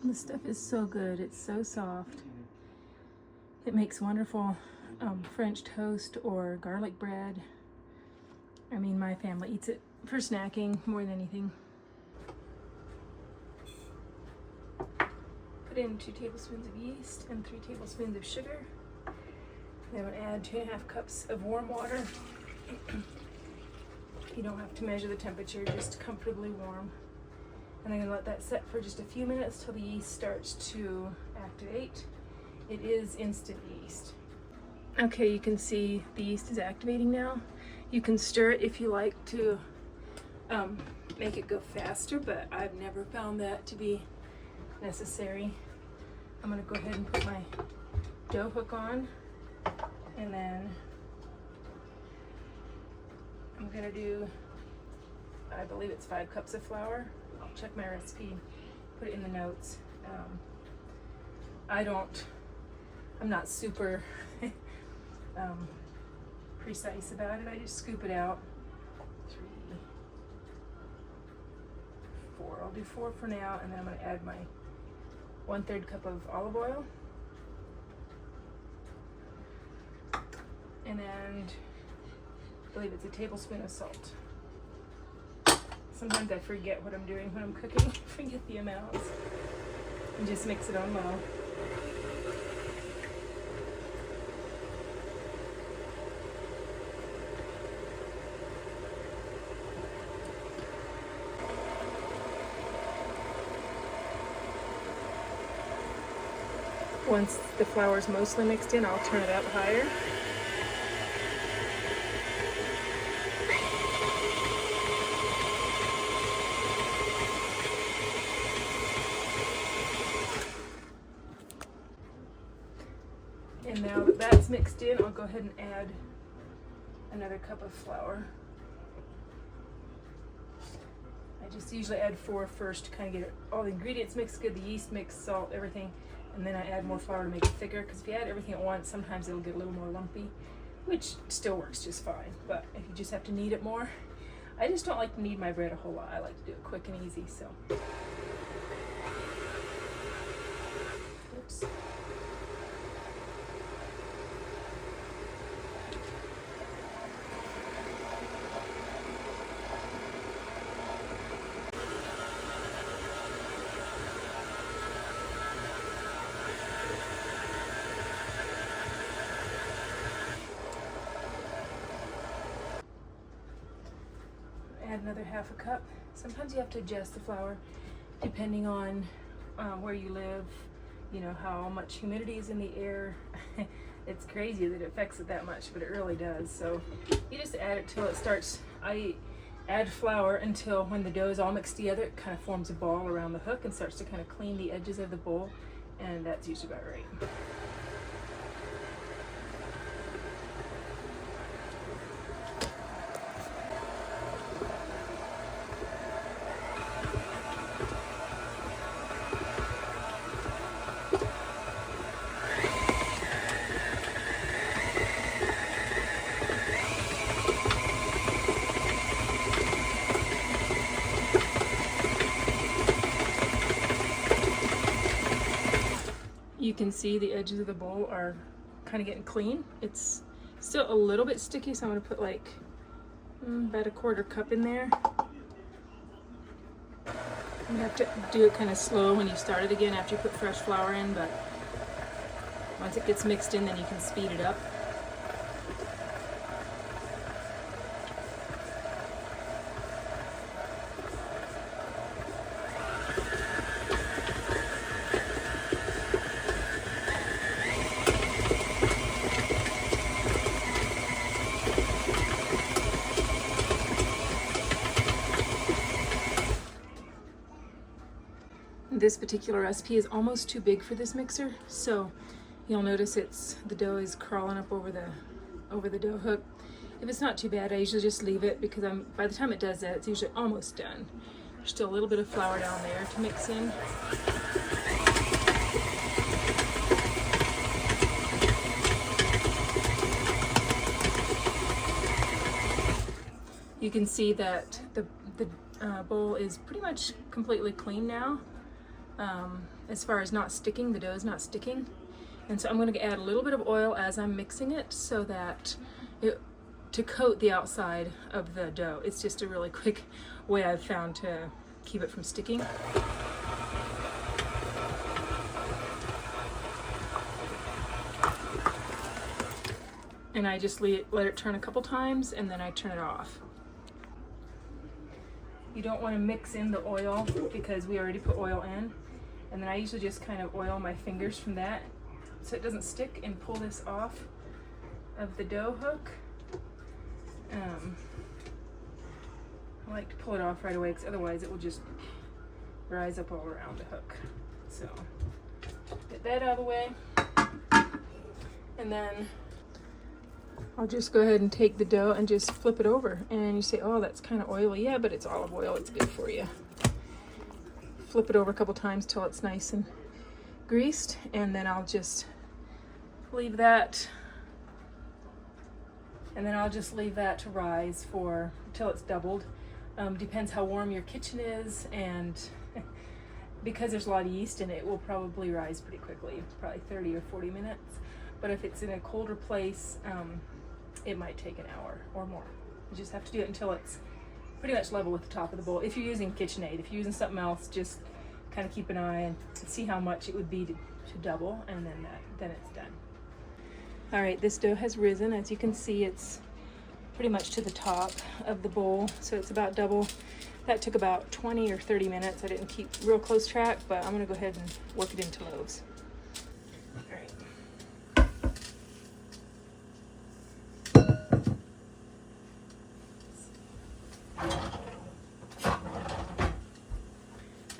This stuff is so good. It's so soft. It makes wonderful French toast or garlic bread. I mean, my family eats it for snacking more than anything. Put in 2 tablespoons of yeast and 3 tablespoons of sugar. Then I'm gonna add 2.5 cups of warm water. You don't have to measure the temperature, just comfortably warm. And I'm gonna let that set for just a few minutes till the yeast starts to activate. It is instant yeast. Okay, you can see the yeast is activating now. You can stir it if you like to make it go faster, but I've never found that to be necessary. I'm gonna go ahead and put my dough hook on, and then I'm gonna do, I believe it's 5 cups of flour. I'll check my recipe, put it in the notes. I'm not super precise about it. I just scoop it out. 3, 4. I'll do 4 for now, and then I'm going to add my 1/3 cup of olive oil, and then I believe it's a tablespoon of salt. Sometimes I forget what I'm doing when I'm cooking. Forget the amounts, and just mix it on low. Once the flour is mostly mixed in, I'll turn it up higher. And now that that's mixed in, I'll go ahead and add another cup of flour. I just usually add 4 first to kind of get all the ingredients mixed good, the yeast mixed, salt, everything. And then I add more flour to make it thicker, because if you add everything at once, sometimes it'll get a little more lumpy, which still works just fine. But if you just have to knead it more, I just don't like to knead my bread a whole lot. I like to do it quick and easy, so. Oops. Add another 1/2 cup. Sometimes you have to adjust the flour depending on where you live, you know, how much humidity is in the air. It's crazy that it affects it that much, but it really does. So you just add it till it starts. I add flour until when the dough is all mixed together, it kind of forms a ball around the hook and starts to kind of clean the edges of the bowl, and that's usually about right. You can see the edges of the bowl are kind of getting clean. It's still a little bit sticky, so I'm going to put like about 1/4 cup in there. You have to do it kind of slow when you start it again after you put fresh flour in, but once it gets mixed in, then you can speed it up. This particular recipe is almost too big for this mixer, so you'll notice the dough is crawling up over the dough hook. If it's not too bad, I usually just leave it, because by the time it does that, it's usually almost done. There's still a little bit of flour down there to mix in. You can see that the bowl is pretty much completely clean now. as far as not sticking, the dough is not sticking. And so I'm going to add a little bit of oil as I'm mixing it so that to coat the outside of the dough. It's just a really quick way I've found to keep it from sticking. And I just let it turn a couple times and then I turn it off. You don't want to mix in the oil because we already put oil in. And then I usually just kind of oil my fingers from that so it doesn't stick, and pull this off of the dough hook. I like to pull it off right away because otherwise it will just rise up all around the hook. So get that out of the way. And then I'll just go ahead and take the dough and just flip it over. And you say, oh, that's kind of oily. Yeah, but it's olive oil. It's good for you. Flip it over a couple times till it's nice and greased. And then I'll just leave that. And then I'll just leave that to rise till it's doubled. Depends how warm your kitchen is. And because there's a lot of yeast in it, it will probably rise pretty quickly. Probably 30 or 40 minutes. But if it's in a colder place, it might take an hour or more. You just have to do it until it's pretty much level with the top of the bowl. If you're using KitchenAid, if you're using something else, just kind of keep an eye and see how much it would be to double, and then it's done. All right, this dough has risen. As you can see, it's pretty much to the top of the bowl, so it's about double. That took about 20 or 30 minutes. I didn't keep real close track, but I'm gonna go ahead and work it into loaves.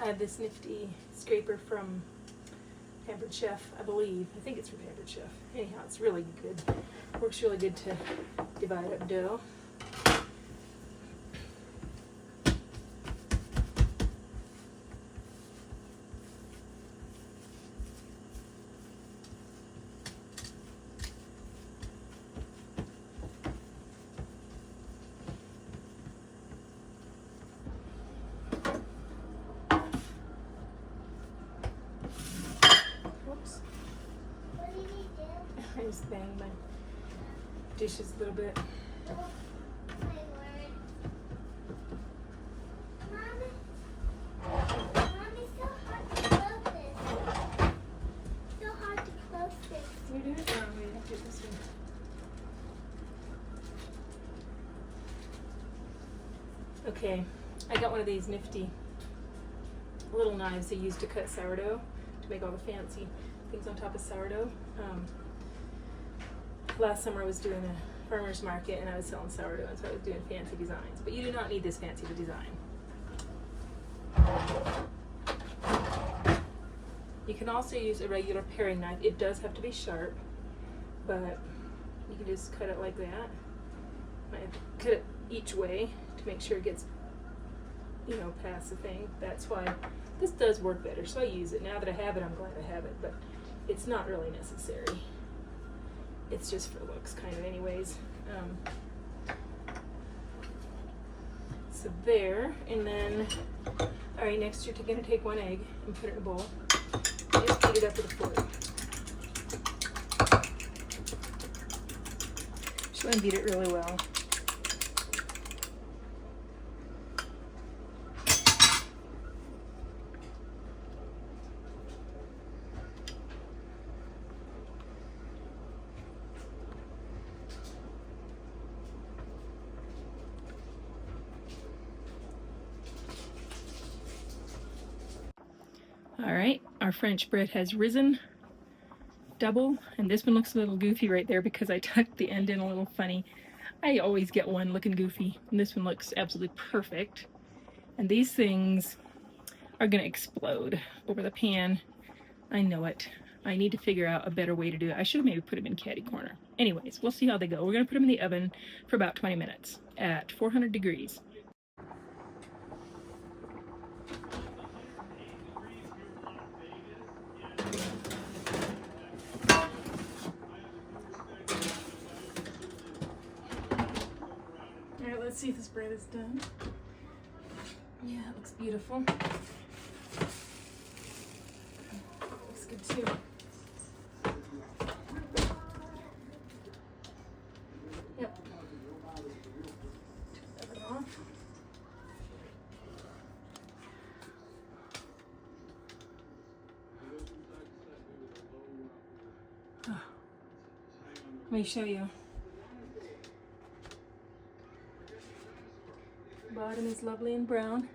I have this nifty scraper from Pampered Chef, I believe. I think it's from Pampered Chef. Anyhow, it's really good. Works really good to divide up dough. I just banged my dishes a little bit. You do it? No, we have to do this one. Okay, I got one of these nifty little knives they use to cut sourdough, to make all the fancy things on top of sourdough. Last summer I was doing a farmer's market and I was selling sourdough, and so I was doing fancy designs. But you do not need this fancy design. You can also use a regular paring knife. It does have to be sharp, but you can just cut it like that. I cut it each way to make sure it gets, past the thing. That's why this does work better, so I use it. Now that I have it, I'm glad I have it, but it's not really necessary. It's just for looks, kind of, anyways. So there, and then, all right, next you're gonna take one egg and put it in a bowl. And just beat it up with a fork. Just want to beat it really well. All right, our French bread has risen double, and this one looks a little goofy right there because I tucked the end in a little funny. I always get one looking goofy, and this one looks absolutely perfect. And these things are gonna explode over the pan. I know it. I need to figure out a better way to do it. I should have maybe put them in caddy corner. Anyways, we'll see how they go. We're gonna put them in the oven for about 20 minutes at 400 degrees. Alright, let's see if this bread is done. Yeah, it looks beautiful. good too. Yep. Take that off. Oh. Let me show you. Bottom is lovely and brown.